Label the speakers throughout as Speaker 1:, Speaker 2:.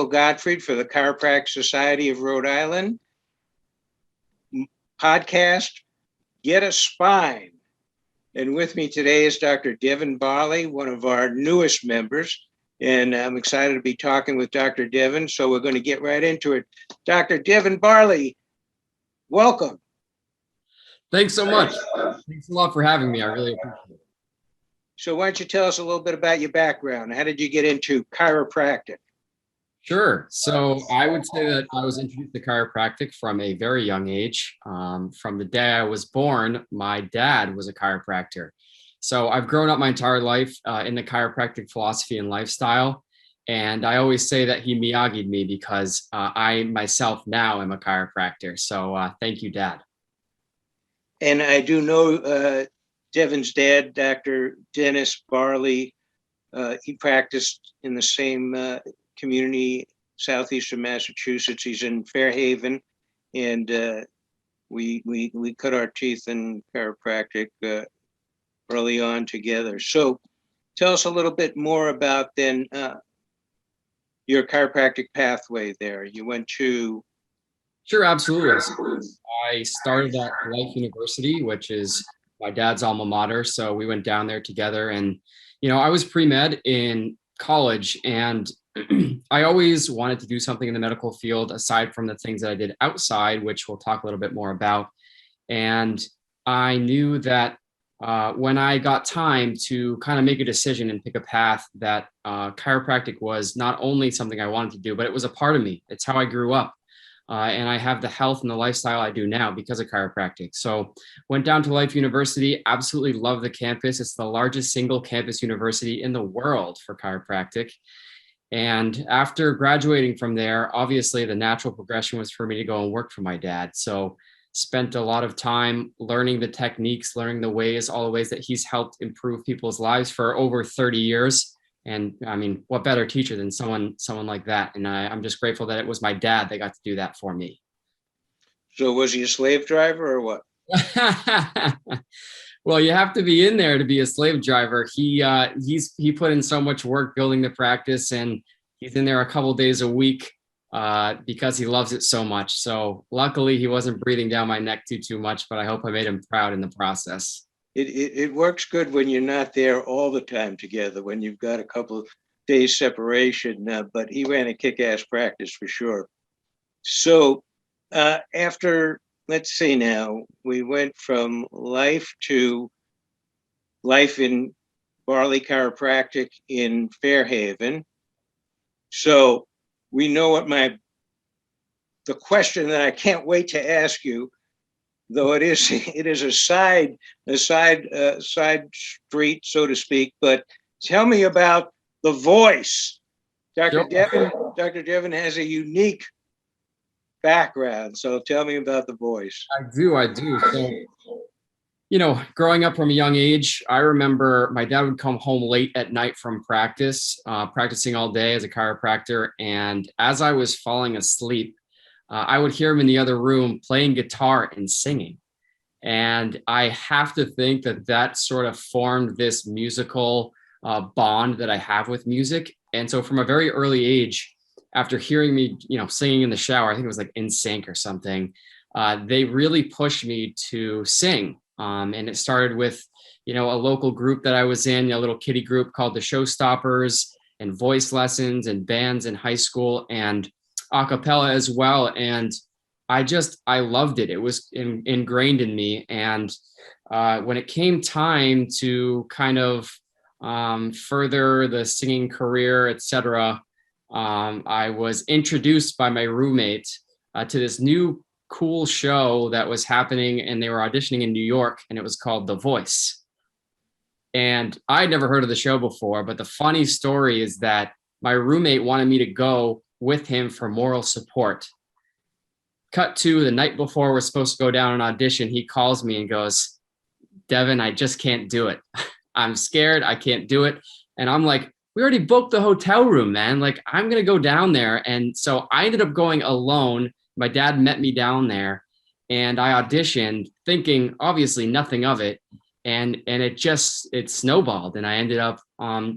Speaker 1: Michael Gottfried for the Chiropractic Society of Rhode Island. Podcast, Get a Spine. And with me today is Dr. Devon Barley, one of our newest members. And I'm excited to be talking with Dr. Devon. So we're going to get right into it. Dr. Devon Barley, welcome.
Speaker 2: Thanks so much. Thanks a lot for having me. I really appreciate it.
Speaker 1: So why don't you tell us a little bit about your background? How did you get into chiropractic?
Speaker 2: Sure. So I would say that I was introduced to chiropractic from a very young age. From the day I was born, my dad was a chiropractor. So I've grown up my entire life in the chiropractic philosophy and lifestyle. And I always say that he Miyagi'd me because I myself now am a chiropractor. So thank you, Dad.
Speaker 1: And I do know Devon's dad, Dr. Dennis Barley, he practiced in the same community, southeastern Massachusetts. He's in Fairhaven, and we cut our teeth in chiropractic early on together. So tell us a little bit more about then your chiropractic pathway there. You went to...
Speaker 2: Sure, absolutely. So I started at Life University, which is my dad's alma mater. So we went down there together, and, I was pre-med in college, and I always wanted to do something in the medical field aside from the things that I did outside, which we'll talk a little bit more about. And I knew that when I got time to kind of make a decision and pick a path, that chiropractic was not only something I wanted to do, but it was a part of me. It's how I grew up. And I have the health and the lifestyle I do now because of chiropractic. So went down to Life University, absolutely love the campus. It's the largest single campus university in the world for chiropractic. And after graduating from there, obviously the natural progression was for me to go and work for my dad. So spent a lot of time learning the techniques, learning the ways, all the ways that he's helped improve people's lives for over 30 years. And I mean, what better teacher than someone like that? And I'm just grateful that it was my dad that got to do that for me.
Speaker 1: So was he a slave driver or what?
Speaker 2: Well, you have to be in there to be a slave driver. He put in so much work building the practice, and he's in there a couple days a week because he loves it so much. So luckily he wasn't breathing down my neck too much, but I hope I made him proud in the process.
Speaker 1: It works good when you're not there all the time together, when you've got a couple of days separation, but he ran a kick-ass practice for sure. So after, let's see now, we went from Life to Life in Barley Chiropractic in Fairhaven. So we know what the question that I can't wait to ask you, though it is a side street, so to speak. But tell me about the voice. Dr. Devon has a unique background, so tell me about the voice.
Speaker 2: I do. So, growing up from a young age, I remember my dad would come home late at night from practice, practicing all day as a chiropractor, and as I was falling asleep, I would hear him in the other room playing guitar and singing. And I have to think that sort of formed this musical bond that I have with music. And so from a very early age, after hearing me, singing in the shower, I think it was like In Sync or something, they really pushed me to sing. And it started with, a local group that I was in, a little kiddie group called the Showstoppers, and voice lessons and bands in high school, and a cappella as well. And I loved it. It was ingrained in me. And when it came time to kind of further the singing career, etc., I was introduced by my roommate to this new cool show that was happening, and they were auditioning in New York, and it was called The Voice. And I'd never heard of the show before, but the funny story is that my roommate wanted me to go with him for moral support. Cut to the night before we're supposed to go down an audition, he calls me and goes, "Devon, I just can't do it. I'm scared. I can't do it." And I'm like, "We already booked the hotel room, man. Like, I'm going to go down there." And so I ended up going alone. My dad met me down there, and I auditioned thinking obviously nothing of it. And it snowballed, and I ended up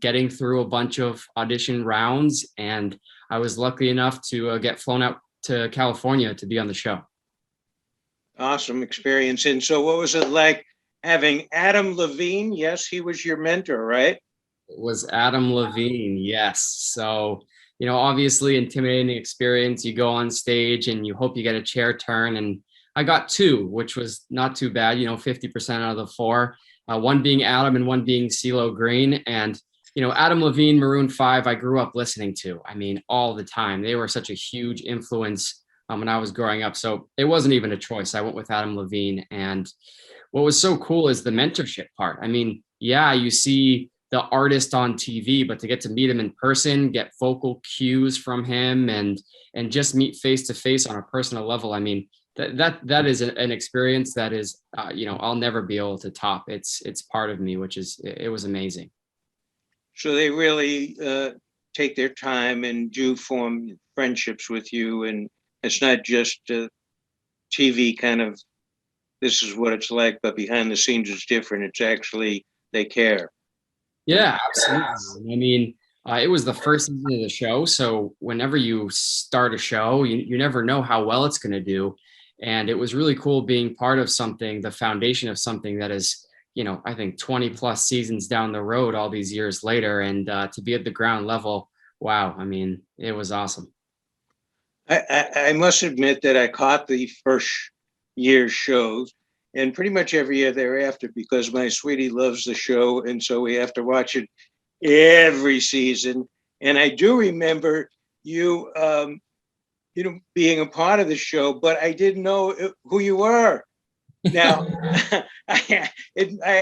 Speaker 2: getting through a bunch of audition rounds, and I was lucky enough to get flown out to California to be on the show.
Speaker 1: Awesome experience. And so what was it like having Adam Levine? Yes, he was your mentor, right?
Speaker 2: It was Adam Levine, yes. So, obviously intimidating experience. You go on stage and you hope you get a chair turn. And I got two, which was not too bad, 50% out of the four. One being Adam and one being CeeLo Green. And, Adam Levine, Maroon 5, I grew up listening to. I mean, all the time. They were such a huge influence when I was growing up. So it wasn't even a choice. I went with Adam Levine. And what was so cool is the mentorship part. I mean, yeah, you see the artist on TV, but to get to meet him in person, get vocal cues from him, and just meet face to face on a personal level. I mean, that is an experience that is, I'll never be able to top. It's part of me, it was amazing.
Speaker 1: So they really take their time and do form friendships with you, and it's not just TV kind of, this is what it's like, but behind the scenes it's different. It's actually, they care.
Speaker 2: Yeah, absolutely. I mean, it was the first season of the show. So whenever you start a show, you never know how well it's going to do. And it was really cool being part of something, the foundation of something that is, I think 20 plus seasons down the road, all these years later, and to be at the ground level. Wow. I mean, it was awesome.
Speaker 1: I must admit that I caught the first year's shows and pretty much every year thereafter, because my sweetie loves the show. And so we have to watch it every season. And I do remember you, being a part of the show, but I didn't know who you were. Now, I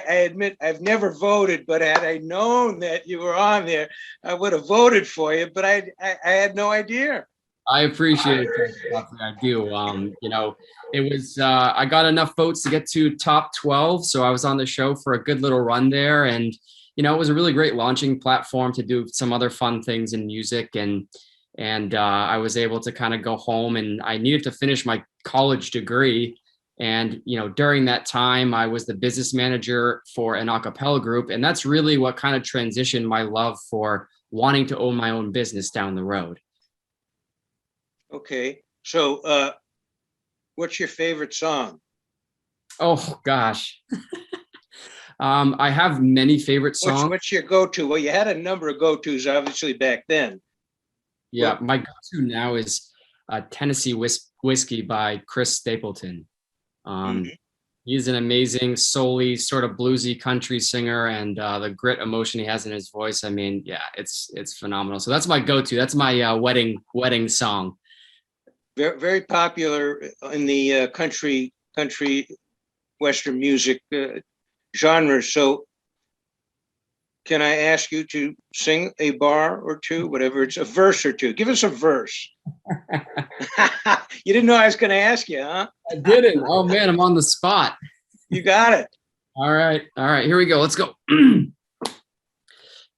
Speaker 1: admit I've never voted, but had I known that you were on there, I would have voted for you, but I had no idea.
Speaker 2: I appreciate it. I do. It was, I got enough votes to get to top 12. So I was on the show for a good little run there. And, it was a really great launching platform to do some other fun things in music. And I was able to kind of go home, and I needed to finish my college degree. And, during that time, I was the business manager for an a cappella group. And that's really what kind of transitioned my love for wanting to own my own business down the road.
Speaker 1: Okay. So what's your favorite song?
Speaker 2: Oh, gosh. I have many favorite songs.
Speaker 1: What's your go-to? Well, you had a number of go-tos, obviously, back then.
Speaker 2: Yeah, my go-to now is Tennessee Whiskey by Chris Stapleton. He's an amazing soul-y, sort of bluesy country singer, and the grit, emotion he has in his voice. I mean, yeah, it's phenomenal. So that's my go-to. That's my wedding song.
Speaker 1: Very, very popular in the country Western music genre. So can I ask you to sing a bar or two, whatever, it's a verse or two? Give us a verse. You didn't know I was going to ask you, huh?
Speaker 2: I didn't. Oh, man, I'm on the spot.
Speaker 1: You got it.
Speaker 2: All right. Here we go. Let's go.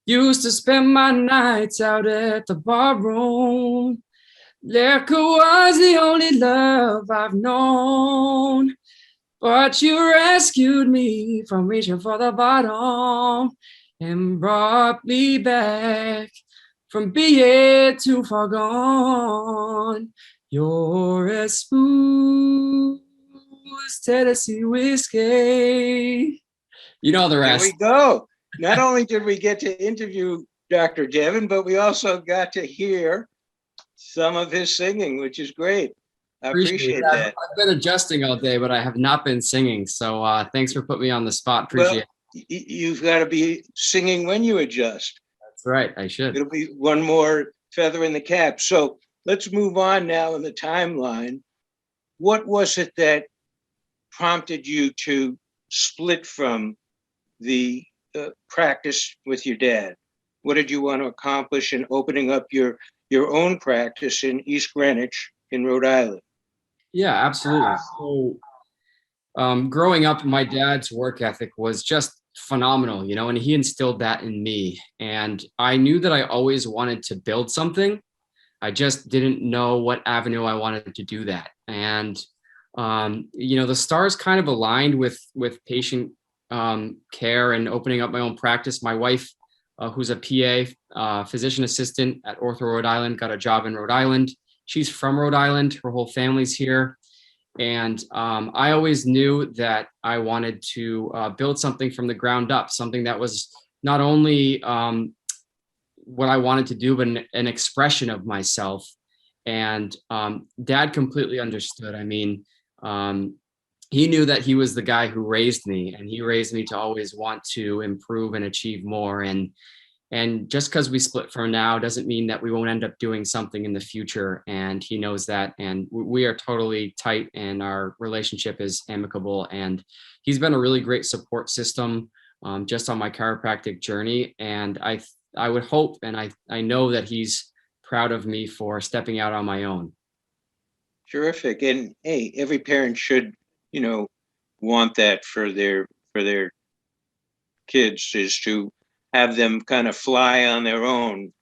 Speaker 2: Used to spend my nights out at the bar room. Liquor was the only love I've known, but you rescued me from reaching for the bottom and brought me back from being too far gone. You're as smooth as Tennessee whiskey. You know the rest.
Speaker 1: There we go. Not only did we get to interview Dr. Devon, but we also got to hear some of his singing, which is great. I appreciate that.
Speaker 2: I've been adjusting all day, but I have not been singing. So thanks for putting me on the spot. Appreciate it.
Speaker 1: You've got to be singing when you adjust.
Speaker 2: That's right. I should.
Speaker 1: It'll be one more feather in the cap. So let's move on now in the timeline. What was it that prompted you to split from the practice with your dad? What did you want to accomplish in opening up your own practice in East Greenwich in Rhode Island?
Speaker 2: Yeah, absolutely. So growing up, my dad's work ethic was just phenomenal, and he instilled that in me. And I knew that I always wanted to build something. I just didn't know what avenue I wanted to do that. And, the stars kind of aligned with patient care and opening up my own practice. My wife who's a PA, physician assistant at Ortho Rhode Island, got a job in Rhode Island. She's from Rhode Island. Her whole family's here. And I always knew that I wanted to build something from the ground up, something that was not only what I wanted to do, but an expression of myself. And Dad completely understood. I mean, he knew that he was the guy who raised me, and he raised me to always want to improve and achieve more. And just because we split for now doesn't mean that we won't end up doing something in the future. And he knows that. And we are totally tight, and our relationship is amicable. And he's been a really great support system just on my chiropractic journey. And I would hope, and I know that he's proud of me for stepping out on my own.
Speaker 1: Terrific. And hey, every parent should, want that for their kids, is to have them kind of fly on their own.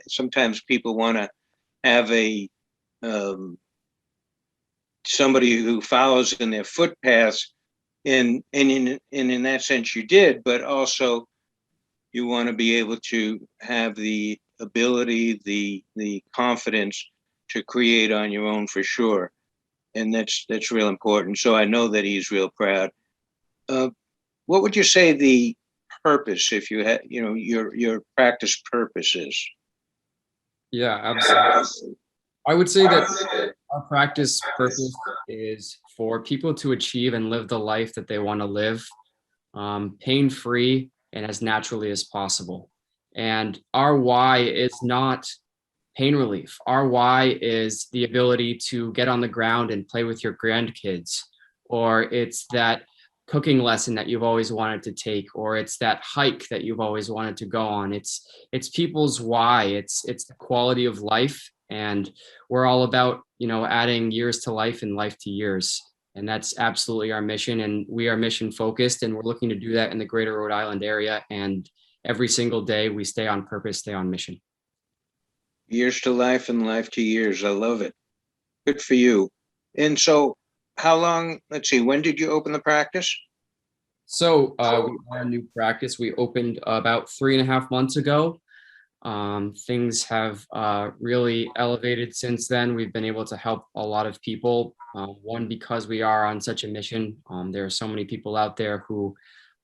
Speaker 1: Sometimes people want to have somebody who follows in their footpaths, and in that sense you did, but also you want to be able to have the ability, the confidence to create on your own for sure. And that's real important. So I know that he's real proud. What would you say the purpose, if you had, your practice purpose is?
Speaker 2: Yeah, absolutely. I would say that our practice purpose is for people to achieve and live the life that they want to live, pain-free and as naturally as possible. And our why is not pain relief. Our why is the ability to get on the ground and play with your grandkids, or it's that cooking lesson that you've always wanted to take, or it's that hike that you've always wanted to go on. It's people's why. It's the quality of life, and we're all about, adding years to life and life to years. And that's absolutely our mission. And we are mission focused, and we're looking to do that in the greater Rhode Island area. And every single day we stay on purpose, stay on mission.
Speaker 1: Years to life and life to years. I love it. Good for you. And so how long, let's see, when did you open the practice?
Speaker 2: So we are a new practice. We opened about 3.5 months ago. Things have really elevated since then. We've been able to help a lot of people. One, because we are on such a mission. There are so many people out there who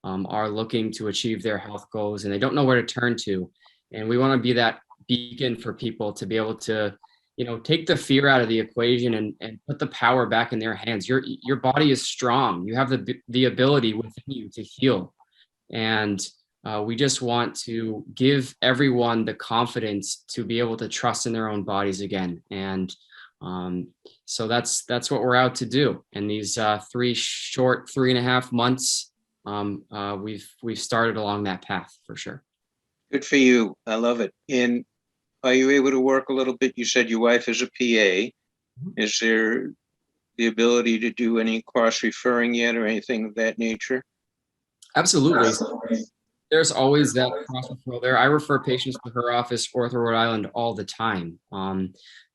Speaker 2: are looking to achieve their health goals, and they don't know where to turn to. And we want to be that beacon for people to be able to, take the fear out of the equation and put the power back in their hands. Your body is strong. You have the ability within you to heal. And we just want to give everyone the confidence to be able to trust in their own bodies again. And so that's what we're out to do. In these 3.5 months, we've started along that path for sure.
Speaker 1: Good for you. I love it. And are you able to work a little bit? You said your wife is a PA. Is there the ability to do any cross-referring yet or anything of that nature?
Speaker 2: Absolutely. There's always that cross-referral there. I refer patients to her office, Ortho Rhode Island, all the time.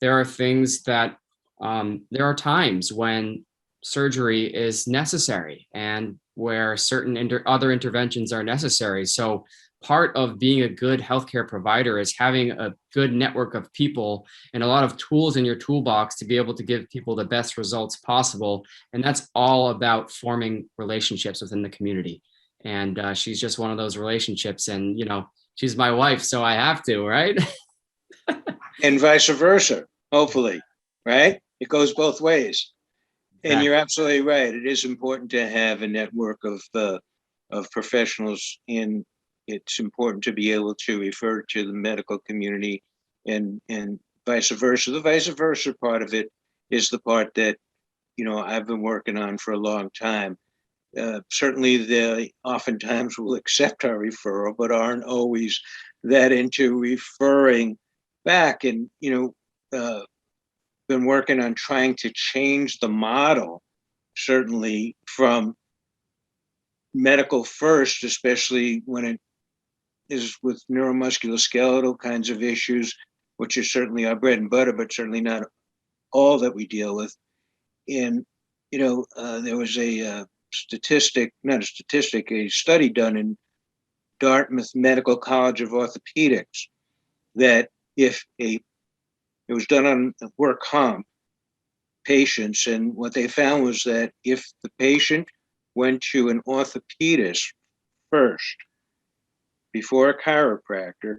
Speaker 2: There are things that, there are times when surgery is necessary and where certain other interventions are necessary. So part of being a good healthcare provider is having a good network of people and a lot of tools in your toolbox to be able to give people the best results possible. And that's all about forming relationships within the community. And she's just one of those relationships. And, she's my wife, so I have to, right?
Speaker 1: And vice versa, hopefully, right? It goes both ways. And you're absolutely right. It is important to have a network of professionals in. It's important to be able to refer to the medical community and vice versa. The vice versa part of it is the part that, I've been working on for a long time. Certainly they oftentimes will accept our referral, but aren't always that into referring back. And, been working on trying to change the model, certainly from medical first, especially when it is with neuromusculoskeletal kinds of issues, which is certainly our bread and butter, but certainly not all that we deal with. And, there was a study done in Dartmouth Medical College of Orthopedics, that it was done on work comp patients, and what they found was that if the patient went to an orthopedist first before a chiropractor,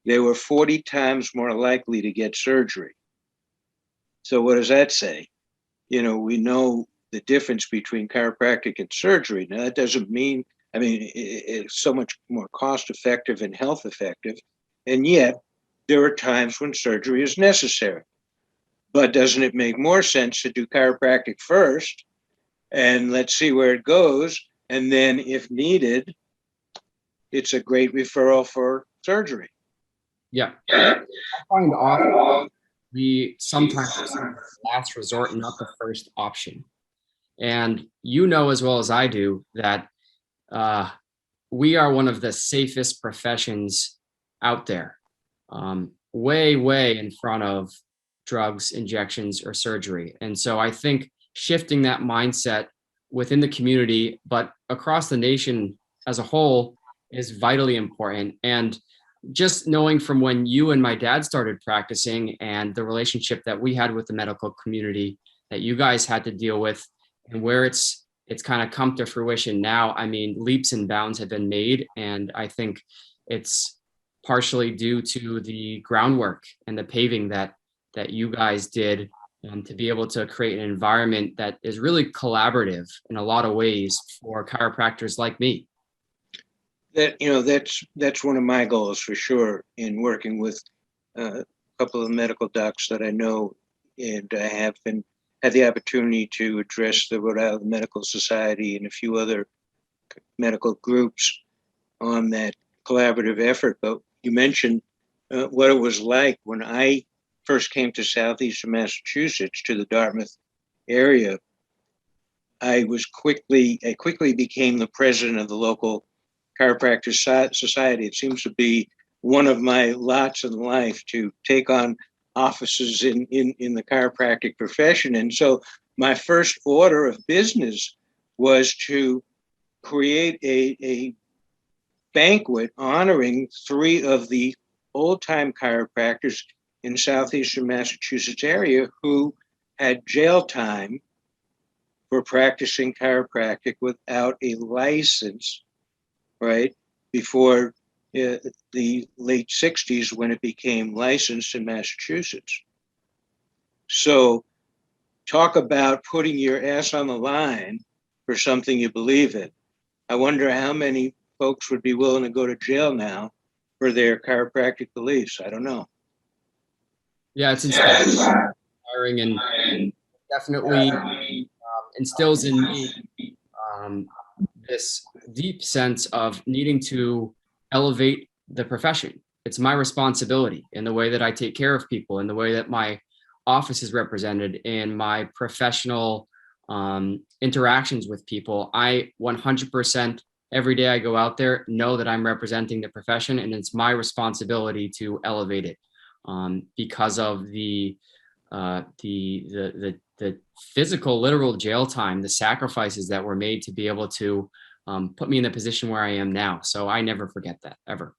Speaker 1: they were 40 times more likely to get surgery. So what does that say? We know the difference between chiropractic and surgery. Now, that doesn't mean, it's so much more cost effective and health effective. And yet, there are times when surgery is necessary. But doesn't it make more sense to do chiropractic first and let's see where it goes? And then, if needed, it's a great referral for surgery.
Speaker 2: Yeah. I find often we sometimes consider the last resort, not the first option. And as well as I do that we are one of the safest professions out there, way, way in front of drugs, injections, or surgery. And so I think shifting that mindset within the community, but across the nation as a whole, is vitally important. And just knowing from when you and my dad started practicing and the relationship that we had with the medical community that you guys had to deal with, and where it's kind of come to fruition now, leaps and bounds have been made. And I think it's partially due to the groundwork and the paving that you guys did, to be able to create an environment that is really collaborative in a lot of ways for chiropractors like me.
Speaker 1: That's one of my goals for sure in working with a couple of medical docs that I know, and I have had the opportunity to address the Rhode Island Medical Society and a few other medical groups on that collaborative effort. But you mentioned what it was like when I first came to southeastern Massachusetts, to the Dartmouth area. I quickly became the president of the local chiropractic society. It seems to be one of my lots in life to take on offices in the chiropractic profession. And so my first order of business was to create a banquet honoring 3 of the old-time chiropractors in southeastern Massachusetts area who had jail time for practicing chiropractic without a license, right, before the late 60s, when it became licensed in Massachusetts. So talk about putting your ass on the line for something you believe in. I wonder how many folks would be willing to go to jail now for their chiropractic beliefs. I don't know.
Speaker 2: Yeah, it's inspiring and definitely instills in me this deep sense of needing to elevate the profession. It's my responsibility in the way that I take care of people, in the way that my office is represented, in my professional interactions with people. I 100% every day I go out there know that I'm representing the profession, and it's my responsibility to elevate it because of the physical, literal jail time, the sacrifices that were made to be able to put me in the position where I am now. So I never forget that, ever.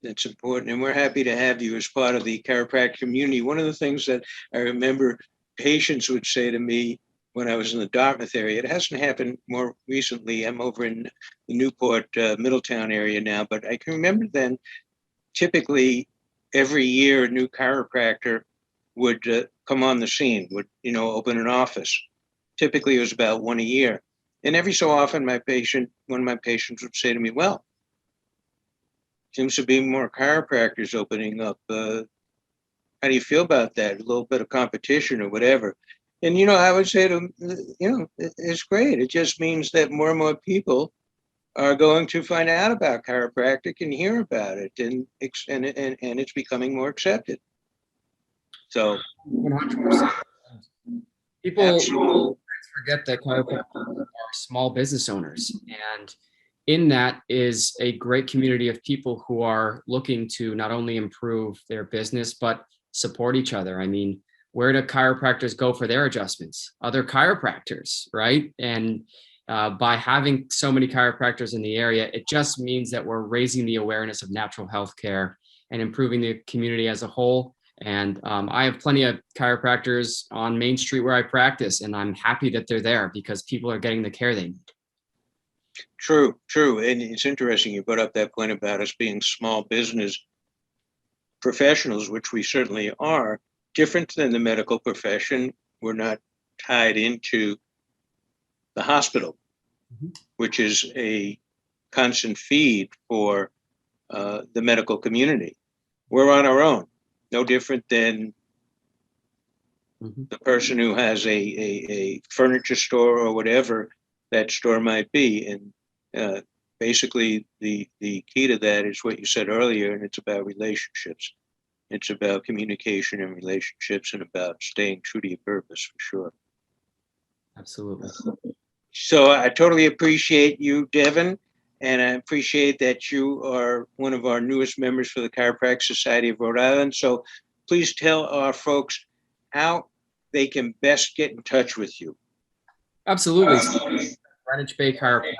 Speaker 1: That's important. And we're happy to have you as part of the chiropractic community. One of the things that I remember patients would say to me when I was in the Dartmouth area, it hasn't happened more recently. I'm over in the Newport, Middletown area now, but I can remember then typically every year a new chiropractor would come on the scene, would open an office. Typically it was about one a year. And every so often one of my patients would say to me, well, seems to be more chiropractors opening up. How do you feel about that? A little bit of competition or whatever. And, I would say to them, it's great. It just means that more and more people are going to find out about chiropractic and hear about it. And it's becoming more accepted. So
Speaker 2: 100%. People
Speaker 1: absolutely
Speaker 2: forget that chiropractors are small business owners, and in that is a great community of people who are looking to not only improve their business but support each other. I mean, where do chiropractors go for their adjustments? Other chiropractors, right? And by having so many chiropractors in the area, it just means that we're raising the awareness of natural health care and improving the community as a whole. And I have plenty of chiropractors on Main Street where I practice, and I'm happy that they're there because people are getting the care they need.
Speaker 1: True. And it's interesting you brought up that point about us being small business professionals, which we certainly are. Different than the medical profession, we're not tied into the hospital, which is a constant feed for the medical community. We're on our own, no different than the person who has a furniture store or whatever that store might be. And basically, the key to that is what you said earlier, and it's about relationships. It's about communication and relationships, and about staying true to your purpose, for sure.
Speaker 2: Absolutely.
Speaker 1: So I totally appreciate you, Devon, and I appreciate that you are one of our newest members for the Chiropractic Society of Rhode Island. So please tell our folks how they can best get in touch with you.
Speaker 2: Absolutely. Greenwich Bay Chiropractic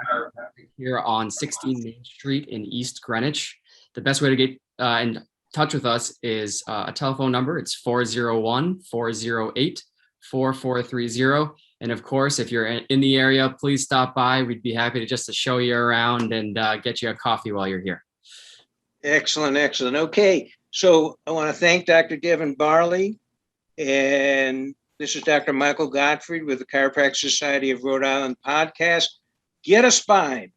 Speaker 2: here on 16 Main Street in East Greenwich. The best way to get in touch with us is a telephone number. It's 401-408-4430. And of course, if you're in the area, please stop by. We'd be happy to show you around and get you a coffee while you're here.
Speaker 1: Excellent. Okay, so I want to thank Dr. Devon Barley, and this is Dr. Michael Gottfried with the Chiropractic Society of Rhode Island podcast. Get a spine.